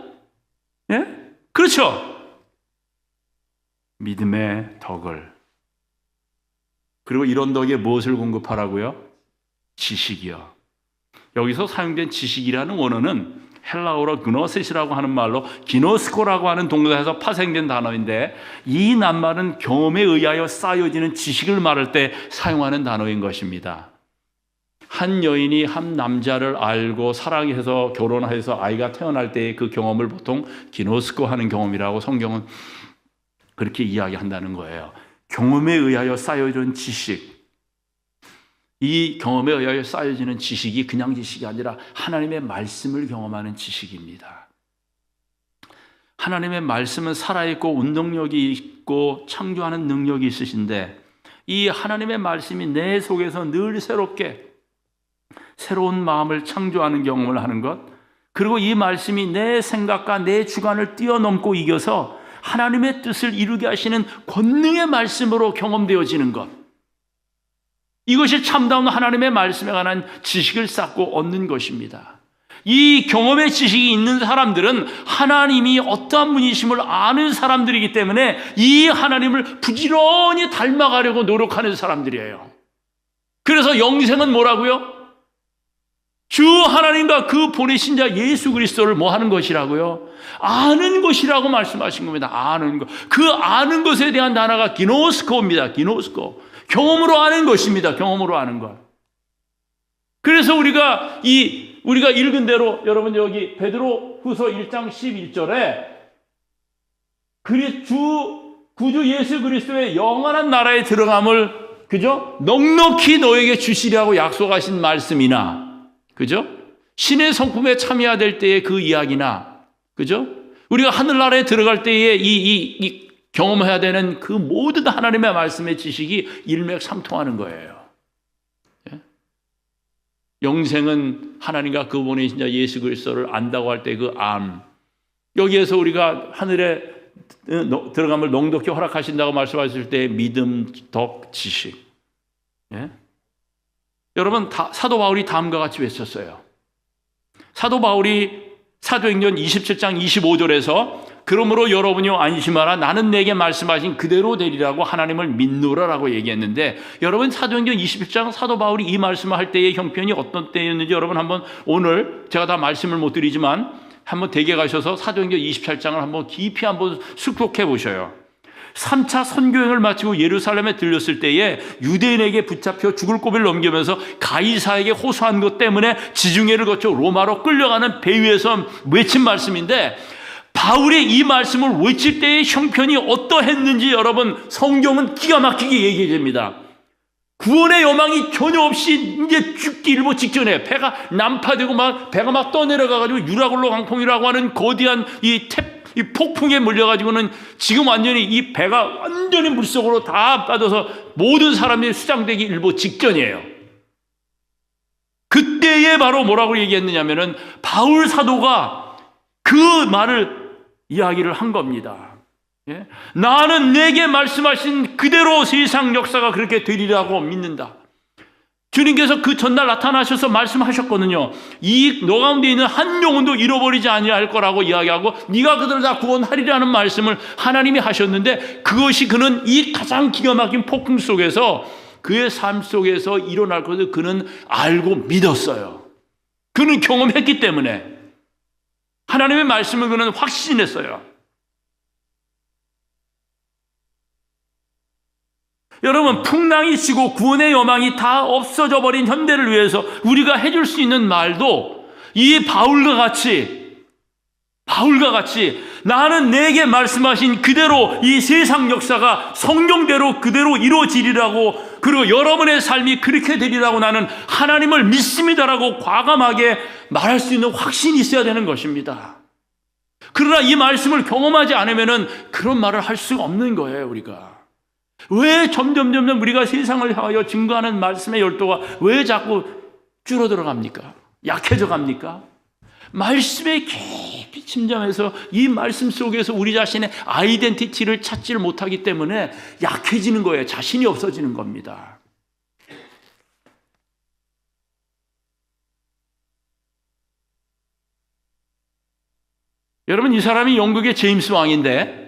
예? 그렇죠? 믿음의 덕을. 그리고 이런 덕에 무엇을 공급하라고요? 지식이요. 여기서 사용된 지식이라는 원어는 헬라어로 그노시스라고 하는 말로 기노스코라고 하는 동사에서 파생된 단어인데 이 낱말은 경험에 의하여 쌓여지는 지식을 말할 때 사용하는 단어인 것입니다. 한 여인이 한 남자를 알고 사랑해서 결혼해서 아이가 태어날 때의 그 경험을 보통 기노스코 하는 경험이라고 성경은 그렇게 이야기한다는 거예요. 경험에 의하여 쌓여진 지식. 이 경험에 의하여 쌓여지는 지식이 그냥 지식이 아니라 하나님의 말씀을 경험하는 지식입니다. 하나님의 말씀은 살아있고 운동력이 있고 창조하는 능력이 있으신데 이 하나님의 말씀이 내 속에서 늘 새롭게 새로운 마음을 창조하는 경험을 하는 것, 그리고 이 말씀이 내 생각과 내 주관을 뛰어넘고 이겨서 하나님의 뜻을 이루게 하시는 권능의 말씀으로 경험되어지는 것, 이것이 참다운 하나님의 말씀에 관한 지식을 쌓고 얻는 것입니다. 이 경험의 지식이 있는 사람들은 하나님이 어떠한 분이심을 아는 사람들이기 때문에 이 하나님을 부지런히 닮아가려고 노력하는 사람들이에요. 그래서 영생은 뭐라고요? 주 하나님과 그 보내신 자 예수 그리스도를 뭐 하는 것이라고요? 아는 것이라고 말씀하신 겁니다. 아는 것. 그 아는 것에 대한 단어가 기노스코입니다. 기노스코. 경험으로 아는 것입니다. 경험으로 아는 것. 그래서 우리가 읽은 대로 여러분 여기 베드로 후서 1장 11절에 주 구주 예수 그리스도의 영원한 나라에 들어감을 그죠? 넉넉히 너에게 주시리라고 약속하신 말씀이나 그죠? 신의 성품에 참여해야 될 때의 그 이야기나 그죠? 우리가 하늘나라에 들어갈 때에 이 경험해야 되는 그 모든 하나님의 말씀의 지식이 일맥상통하는 거예요. 예? 영생은 하나님과 그 보내신 자 예수 그리스도를 안다고 할 때 그 암. 여기에서 우리가 하늘에 들어감을 넉넉히 허락하신다고 말씀하실 때 믿음, 덕, 지식. 예? 여러분 사도 바울이 다음과 같이 외쳤어요. 사도 바울이 사도행전 27장 25절에서 그러므로 여러분이요 안심하라 나는 내게 말씀하신 그대로 되리라고 하나님을 믿노라라고 얘기했는데 여러분 사도행전 27장 사도 바울이 이 말씀을 할 때의 형편이 어떤 때였는지 여러분 한번 오늘 제가 다 말씀을 못 드리지만 한번 댁에 가셔서 사도행전 27장을 한번 깊이 한번 숙독해 보셔요. 3차 선교행을 마치고 예루살렘에 들렸을 때에 유대인에게 붙잡혀 죽을 고비를 넘기면서 가이사에게 호소한 것 때문에 지중해를 거쳐 로마로 끌려가는 배 위에서 외친 말씀인데 바울의 이 말씀을 외칠 때의 형편이 어떠했는지 여러분 성경은 기가 막히게 얘기해 줍니다. 구원의 여망이 전혀 없이 이제 죽기 일보 직전에 배가 난파되고 배가 막 떠내려가가지고 유라굴로 강풍이라고 하는 거대한 이 폭풍에 몰려가지고는 지금 완전히 이 배가 완전히 물속으로 다 빠져서 모든 사람들이 수장되기 일보 직전이에요. 그때에 바로 뭐라고 얘기했느냐면은 바울 사도가 그 말을 이야기를 한 겁니다. 예? 나는 내게 말씀하신 그대로 세상 역사가 그렇게 되리라고 믿는다. 주님께서 그 전날 나타나셔서 말씀하셨거든요. 너 가운데 있는 한 영혼도 잃어버리지 아니할 거라고 이야기하고 네가 그들을 다 구원하리라는 말씀을 하나님이 하셨는데 그것이 그는 이 가장 기가 막힌 폭풍 속에서 그의 삶 속에서 일어날 것을 그는 알고 믿었어요. 그는 경험했기 때문에 하나님의 말씀을 그는 확신했어요. 여러분, 풍랑이 치고 구원의 여망이 다 없어져 버린 현대를 위해서 우리가 해줄 수 있는 말도 이 바울과 같이 나는 내게 말씀하신 그대로 이 세상 역사가 성경대로 그대로 이루어지리라고, 그리고 여러분의 삶이 그렇게 되리라고 나는 하나님을 믿습니다라고 과감하게 말할 수 있는 확신이 있어야 되는 것입니다. 그러나 이 말씀을 경험하지 않으면은 그런 말을 할 수가 없는 거예요. 우리가 왜 점점 우리가 세상을 향하여 증거하는 말씀의 열도가 왜 자꾸 줄어들어 갑니까? 약해져 갑니까? 말씀에 깊이 침잠해서 이 말씀 속에서 우리 자신의 아이덴티티를 찾지를 못하기 때문에 약해지는 거예요. 자신이 없어지는 겁니다. 여러분, 이 사람이 영국의 제임스 왕인데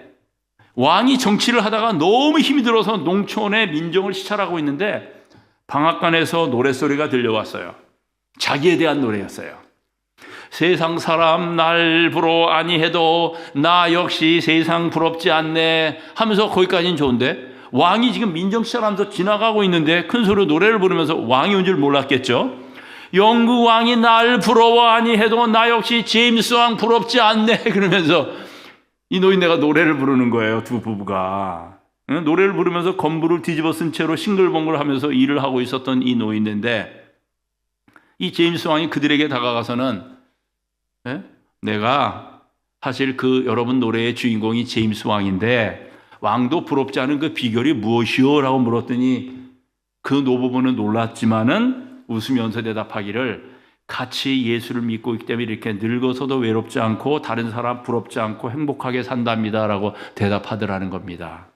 왕이 정치를 하다가 너무 힘이 들어서 농촌의 민정을 시찰하고 있는데 방앗간에서 노랫소리가 들려왔어요. 자기에 대한 노래였어요. 세상 사람 날 부러워 아니해도 나 역시 세상 부럽지 않네 하면서 거기까지는 좋은데 왕이 지금 민정 시찰하면서 지나가고 있는데 큰 소리로 노래를 부르면서 왕이 온 줄 몰랐겠죠. 영국 왕이 날 부러워 아니해도 나 역시 제임스 왕 부럽지 않네 그러면서 이 노인네가 노래를 부르는 거예요. 두 부부가 노래를 부르면서 건부를 뒤집어 쓴 채로 싱글벙글 하면서 일을 하고 있었던 이 노인네인데 이 제임스 왕이 그들에게 다가가서는 내가 사실 그 여러분 노래의 주인공이 제임스 왕인데 왕도 부럽지 않은 그 비결이 무엇이요? 라고 물었더니 그 노부부는 놀랐지만은 웃으면서 대답하기를 같이 예수를 믿고 있기 때문에 이렇게 늙어서도 외롭지 않고 다른 사람 부럽지 않고 행복하게 산답니다 라고 대답하더라는 겁니다.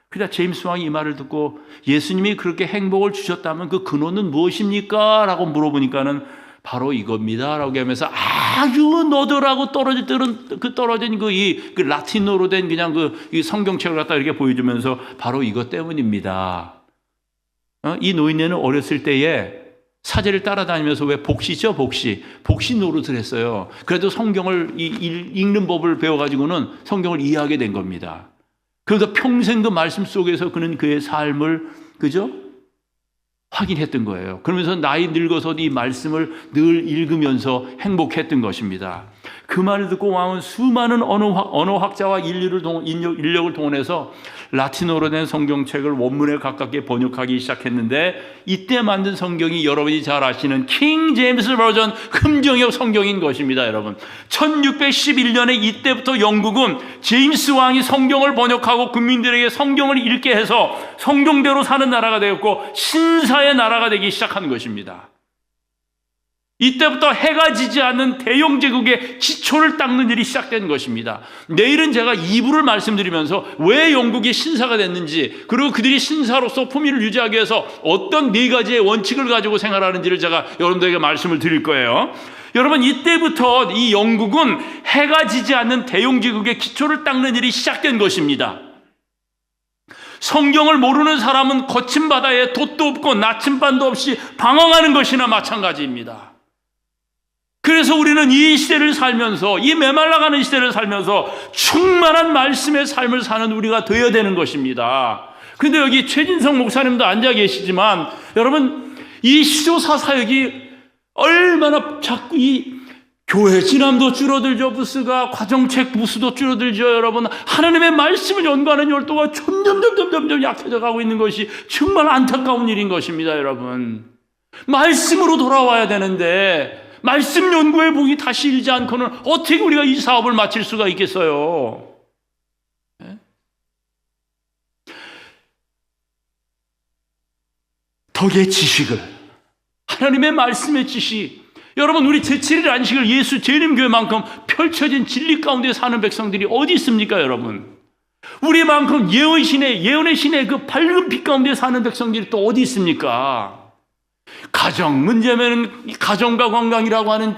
그러다 제임스 왕이 이 말을 듣고 예수님이 그렇게 행복을 주셨다면 그 근원은 무엇입니까? 라고 물어보니까는 바로 이겁니다 라고 하면서 아주 너덜하고 떨어진 그 라틴어로 된 그냥 이 성경책을 갖다 이렇게 보여주면서 바로 이것 때문입니다. 이 노인네는 어렸을 때에 사제를 따라다니면서 왜 복시 노릇을 했어요. 그래도 성경을 읽는 법을 배워가지고는 성경을 이해하게 된 겁니다. 그래서 평생 그 말씀 속에서 그는 그의 삶을 확인했던 거예요. 그러면서 나이 늙어서 이 말씀을 늘 읽으면서 행복했던 것입니다. 그 말을 듣고 왕은 수많은 언어학자와 인력을 동원해서 라틴어로 된 성경책을 원문에 가깝게 번역하기 시작했는데 이때 만든 성경이 여러분이 잘 아시는 킹 제임스 버전 금정역 성경인 것입니다. 여러분 1611년에 이때부터 영국은 제임스 왕이 성경을 번역하고 국민들에게 성경을 읽게 해서 성경대로 사는 나라가 되었고 신사의 나라가 되기 시작한 것입니다. 이때부터 해가 지지 않는 대영 제국의 기초를 닦는 일이 시작된 것입니다. 내일은 제가 2부를 말씀드리면서 왜 영국이 신사가 됐는지, 그리고 그들이 신사로서 품위를 유지하기 위해서 어떤 4가지의 원칙을 가지고 생활하는지를 제가 여러분들에게 말씀을 드릴 거예요. 여러분, 이때부터 이 영국은 해가 지지 않는 대영 제국의 기초를 닦는 일이 시작된 것입니다. 성경을 모르는 사람은 거친 바다에 돛도 없고 나침반도 없이 방황하는 것이나 마찬가지입니다. 그래서 우리는 이 시대를 살면서, 이 메말라가는 시대를 살면서 충만한 말씀의 삶을 사는 우리가 되어야 되는 것입니다. 그런데 여기 최진성 목사님도 앉아 계시지만 여러분, 이 시조사 사역이 얼마나 자꾸 이 교회 진함도 줄어들죠. 부스가 과정책 부스도 줄어들죠. 여러분, 하나님의 말씀을 연구하는 열도가 점점 약해져 가고 있는 것이 정말 안타까운 일인 것입니다. 여러분, 말씀으로 돌아와야 되는데 말씀 연구의 복이 다시 일지 않고는 어떻게 우리가 이 사업을 마칠 수가 있겠어요? 덕의 지식을, 하나님의 말씀의 지식, 여러분, 우리 제7일 안식을 예수 재림교회만큼 펼쳐진 진리 가운데 사는 백성들이 어디 있습니까? 여러분, 우리만큼 예언의 신의 그 밝은 빛 가운데 사는 백성들이 또 어디 있습니까? 가정 문제면 가정과 건강이라고 하는,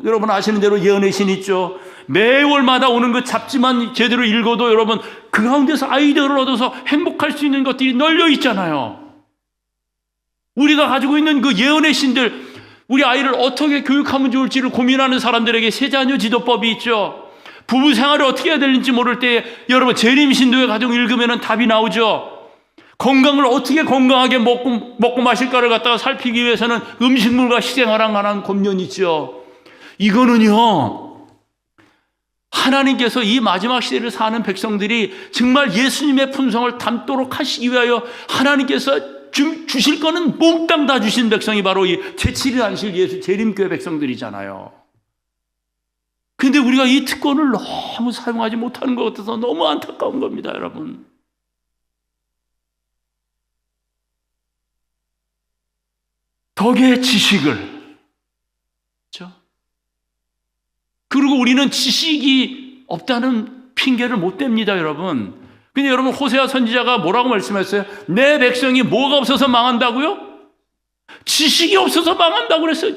여러분 아시는 대로 예언의 신 있죠. 매월마다 오는 그 잡지만 제대로 읽어도 여러분 그 가운데서 아이디어를 얻어서 행복할 수 있는 것들이 널려 있잖아요. 우리가 가지고 있는 그 예언의 신들, 우리 아이를 어떻게 교육하면 좋을지를 고민하는 사람들에게 세자녀 지도법이 있죠. 부부 생활을 어떻게 해야 되는지 모를 때 여러분 재림신도의 가정 읽으면 답이 나오죠. 건강을 어떻게 건강하게 먹고 마실까를 갖다가 살피기 위해서는 음식물과 식생활에 관한 권면이 있죠. 이거는요, 하나님께서 이 마지막 시대를 사는 백성들이 정말 예수님의 품성을 담도록 하시기 위하여 하나님께서 주실 거는 몽땅 다 주신 백성이 바로 이 제7일 안식 예수 재림교회 백성들이잖아요. 근데 우리가 이 특권을 너무 사용하지 못하는 것 같아서 너무 안타까운 겁니다, 여러분. 덕의 지식을, 그렇죠? 그리고 우리는 지식이 없다는 핑계를 못 댑니다, 여러분. 근데 여러분, 호세아 선지자가 뭐라고 말씀했어요? 내 백성이 뭐가 없어서 망한다고요? 지식이 없어서 망한다고 그랬어요.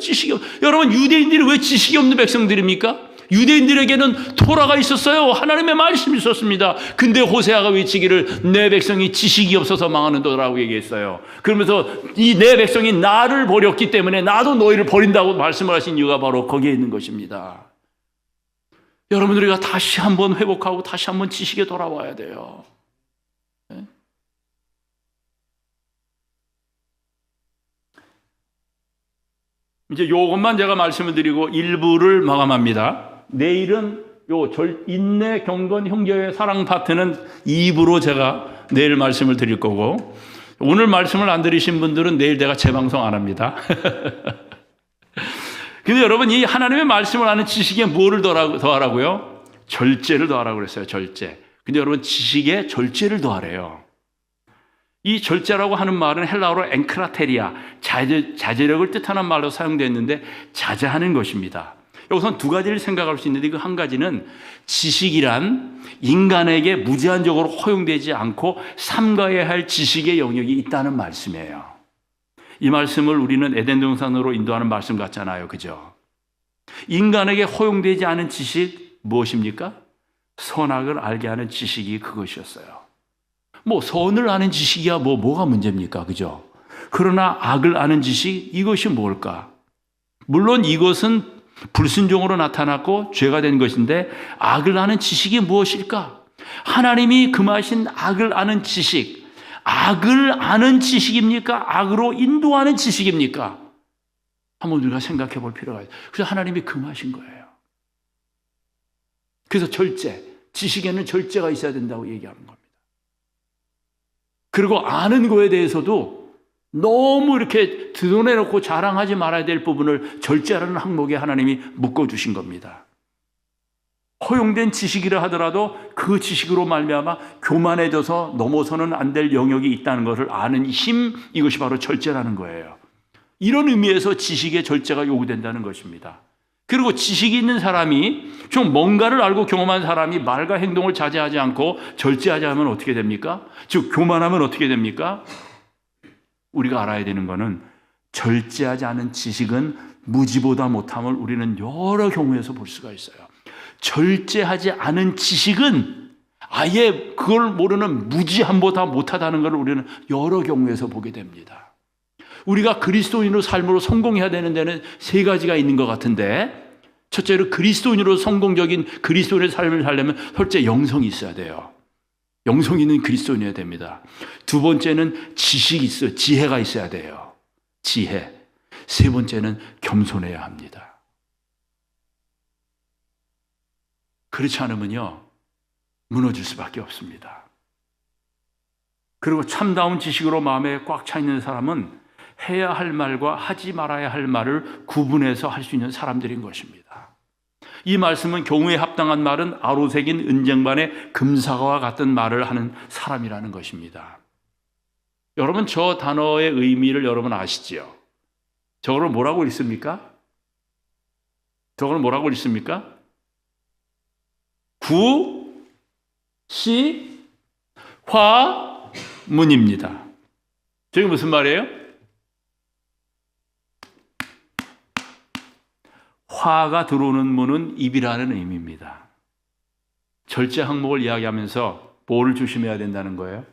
여러분, 유대인들이 왜 지식이 없는 백성들입니까? 유대인들에게는 토라가 있었어요. 하나님의 말씀이 있었습니다. 근데 호세아가 외치기를 내 백성이 지식이 없어서 망하는도라고 얘기했어요. 그러면서 이 내 백성이 나를 버렸기 때문에 나도 너희를 버린다고 말씀을 하신 이유가 바로 거기에 있는 것입니다. 여러분, 우리가 다시 한번 회복하고 다시 한번 지식에 돌아와야 돼요. 이제 요것만 제가 말씀을 드리고 일부를 마감합니다. 내일은 인내, 경건, 형제의 사랑 파트는 2부로 제가 내일 말씀을 드릴 거고, 오늘 말씀을 안 들으신 분들은 내일 내가 재방송 안 합니다. 근데 여러분, 이 하나님의 말씀을 아는 지식에 뭐를 더하라고요? 절제를 더하라고 그랬어요. 절제. 근데 여러분, 지식에 절제를 더하래요. 이 절제라고 하는 말은 헬라어로 엔크라테리아, 자제력을 뜻하는 말로 사용되었는데 자제하는 것입니다. 여기서는 두 가지를 생각할 수 있는데, 그 한 가지는 지식이란 인간에게 무제한적으로 허용되지 않고 삼가해야 할 지식의 영역이 있다는 말씀이에요. 이 말씀을 우리는 에덴 동산으로 인도하는 말씀 같잖아요. 그죠? 인간에게 허용되지 않은 지식 무엇입니까? 선악을 알게 하는 지식이 그것이었어요. 선을 아는 지식이야 뭐가 문제입니까? 그죠? 그러나 악을 아는 지식, 이것이 뭘까? 물론 이것은 불순종으로 나타났고 죄가 된 것인데, 악을 아는 지식이 무엇일까? 하나님이 금하신 악을 아는 지식, 악을 아는 지식입니까? 악으로 인도하는 지식입니까? 한번 우리가 생각해 볼 필요가 있어요. 그래서 하나님이 금하신 거예요. 그래서 절제, 지식에는 절제가 있어야 된다고 얘기하는 겁니다. 그리고 아는 거에 대해서도 너무 이렇게 드러내놓고 자랑하지 말아야 될 부분을 절제라는 항목에 하나님이 묶어주신 겁니다. 허용된 지식이라 하더라도 그 지식으로 말미암아 교만해져서 넘어서는 안 될 영역이 있다는 것을 아는 힘, 이것이 바로 절제라는 거예요. 이런 의미에서 지식의 절제가 요구된다는 것입니다. 그리고 지식이 있는 사람이, 좀 뭔가를 알고 경험한 사람이 말과 행동을 자제하지 않고 절제하지 않으면 어떻게 됩니까? 즉 교만하면 어떻게 됩니까? 우리가 알아야 되는 것은 절제하지 않은 지식은 무지보다 못함을 우리는 여러 경우에서 볼 수가 있어요. 절제하지 않은 지식은 아예 그걸 모르는 무지함보다 못하다는 것을 우리는 여러 경우에서 보게 됩니다. 우리가 그리스도인으로 삶으로 성공해야 되는 데는 세 가지가 있는 것 같은데, 첫째로 그리스도인으로 성공적인 그리스도인의 삶을 살려면 첫째 영성이 있어야 돼요. 영성 있는 그리스도인이어야 됩니다. 두 번째는 지식이 있어요. 지혜가 있어야 돼요. 지혜. 세 번째는 겸손해야 합니다. 그렇지 않으면요, 무너질 수밖에 없습니다. 그리고 참다운 지식으로 마음에 꽉 차 있는 사람은 해야 할 말과 하지 말아야 할 말을 구분해서 할 수 있는 사람들인 것입니다. 이 말씀은 경우에 합당한 말은 아로새긴 은쟁반의 금사과와 같은 말을 하는 사람이라는 것입니다. 여러분, 저 단어의 의미를 여러분 아시지요? 저거를 뭐라고 읽습니까? 저거를 뭐라고 읽습니까? 구시화문입니다. 저게 무슨 말이에요? 화가 들어오는 문은 입이라는 의미입니다. 절제 항목을 이야기하면서 뭐를 조심해야 된다는 거예요?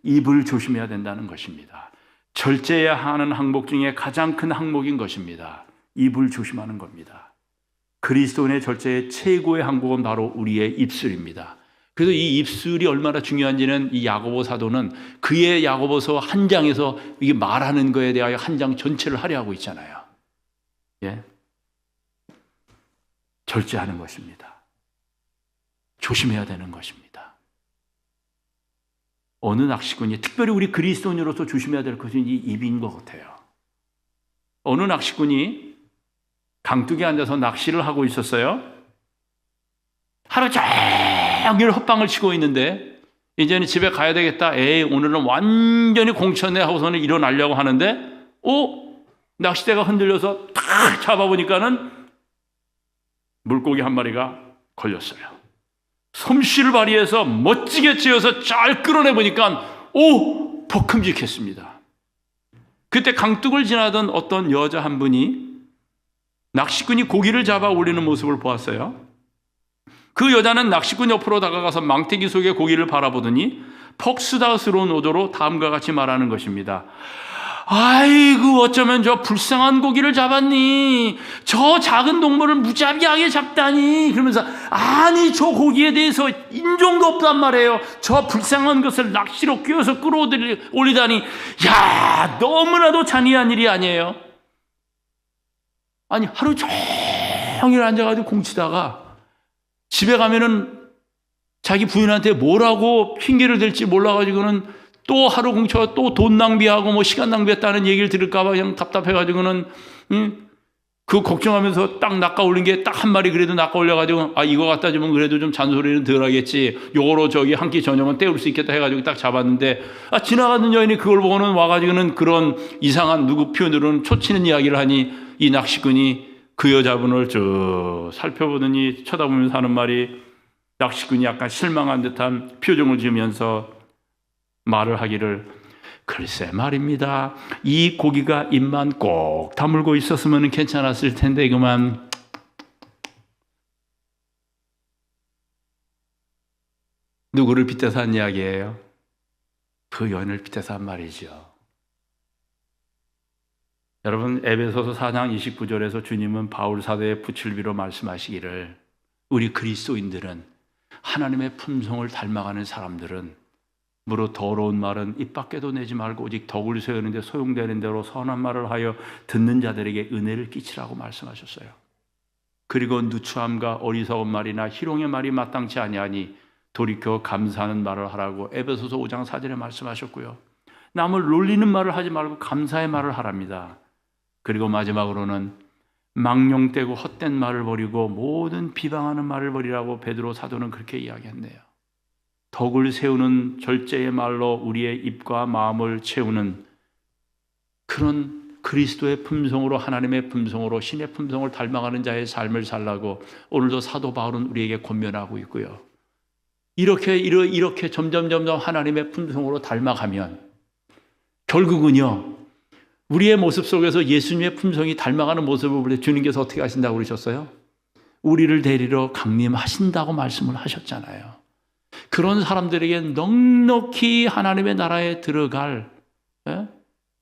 입을 조심해야 된다는 것입니다. 절제해야 하는 항목 중에 가장 큰 항목인 것입니다. 입을 조심하는 겁니다. 그리스도인의 절제의 최고의 항목은 바로 우리의 입술입니다. 그래서 이 입술이 얼마나 중요한지는 이 야고보 사도는 그의 야고보서 한 장에서 이게 말하는 거에 대하여 한 장 전체를 할애하고 있잖아요. 예? 절제하는 것입니다. 조심해야 되는 것입니다. 어느 낚시꾼이, 특별히 우리 그리스도인으로서 조심해야 될 것은 이 입인 것 같아요. 어느 낚시꾼이 강둑에 앉아서 낚시를 하고 있었어요. 하루 종일 헛방을 치고 있는데 이제는 집에 가야 되겠다. 에이, 오늘은 완전히 공쳤네 하고서는 일어나려고 하는데 낚싯대가 흔들려서 탁 잡아보니까는 물고기 한 마리가 걸렸어요. 솜씨를 발휘해서 멋지게 찌어서 잘 끌어내보니까 더 큼직했습니다. 그때 강둑을 지나던 어떤 여자 한 분이 낚시꾼이 고기를 잡아 올리는 모습을 보았어요. 그 여자는 낚시꾼 옆으로 다가가서 망태기 속에 고기를 바라보더니 퍽수다스러운 어조로 다음과 같이 말하는 것입니다. 아이고, 어쩌면 저 불쌍한 고기를 잡았니? 저 작은 동물을 무자비하게 잡다니. 그러면서 아니, 저 고기에 대해서 인종도 없단 말이에요. 저 불쌍한 것을 낚시로 끼워서 끌어올리다니. 야, 너무나도 잔인한 일이 아니에요. 아니, 하루 종일 앉아가지고 공치다가 집에 가면은 자기 부인한테 뭐라고 핑계를 댈지 몰라가지고는 또 하루 공쳐가 또 돈 낭비하고 시간 낭비했다는 얘기를 들을까봐 그냥 답답해가지고는 그 걱정하면서 딱 낚아올린 게 딱 한 마리 그래도 낚아올려가지고 이거 갖다 주면 그래도 좀 잔소리는 덜 하겠지. 요거로 저기 한 끼 저녁은 때울 수 있겠다 해가지고 딱 잡았는데 지나가는 여인이 그걸 보고는 와가지고는 그런 이상한 누구 표현으로는 초치는 이야기를 하니 이 낚시꾼이 그 여자분을 살펴보더니 쳐다보면서 하는 말이, 낚시꾼이 약간 실망한 듯한 표정을 지으면서 말을 하기를, 글쎄 말입니다. 이 고기가 입만 꼭 다물고 있었으면 괜찮았을 텐데 그만. 누구를 빗대서 한 이야기예요? 그 여인을 빗대서 한 말이죠. 여러분, 에베소서 4장 29절에서 주님은 바울 사도의 부칠비로 말씀하시기를, 우리 그리스도인들은, 하나님의 품성을 닮아가는 사람들은 무릇 더러운 말은 입 밖에도 내지 말고 오직 덕을 세우는데 소용되는 대로 선한 말을 하여 듣는 자들에게 은혜를 끼치라고 말씀하셨어요. 그리고 누추함과 어리석은 말이나 희롱의 말이 마땅치 아니하니 돌이켜 감사하는 말을 하라고 에베소서 5장 4절에 말씀하셨고요. 남을 놀리는 말을 하지 말고 감사의 말을 하랍니다. 그리고 마지막으로는 망령되고 헛된 말을 버리고 모든 비방하는 말을 버리라고 베드로 사도는 그렇게 이야기했네요. 덕을 세우는 절제의 말로 우리의 입과 마음을 채우는 그런 그리스도의 품성으로, 하나님의 품성으로, 신의 품성을 닮아가는 자의 삶을 살라고 오늘도 사도 바울은 우리에게 권면하고 있고요. 이렇게 점점 하나님의 품성으로 닮아가면 결국은요, 우리의 모습 속에서 예수님의 품성이 닮아가는 모습을 볼 때 주님께서 어떻게 하신다고 그러셨어요? 우리를 데리러 강림하신다고 말씀을 하셨잖아요. 그런 사람들에게 넉넉히 하나님의 나라에 들어갈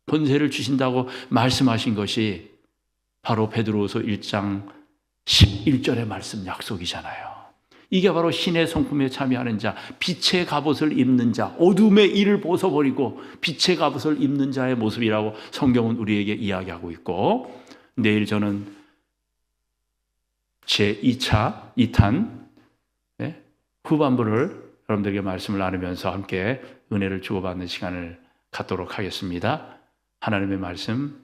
권세를 주신다고 말씀하신 것이 바로 베드로후서 1장 11절의 말씀 약속이잖아요. 이게 바로 신의 성품에 참여하는 자, 빛의 갑옷을 입는 자, 어둠의 일을 벗어버리고 빛의 갑옷을 입는 자의 모습이라고 성경은 우리에게 이야기하고 있고, 내일 저는 제 2탄 후반부를 여러분들에게 말씀을 나누면서 함께 은혜를 주고받는 시간을 갖도록 하겠습니다. 하나님의 말씀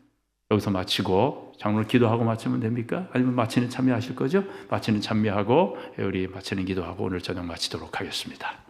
여기서 마치고 장로를 기도하고 마치면 됩니까? 아니면 마치는 참여하실 거죠? 마치는 참여하고 우리 마치는 기도하고 오늘 저녁 마치도록 하겠습니다.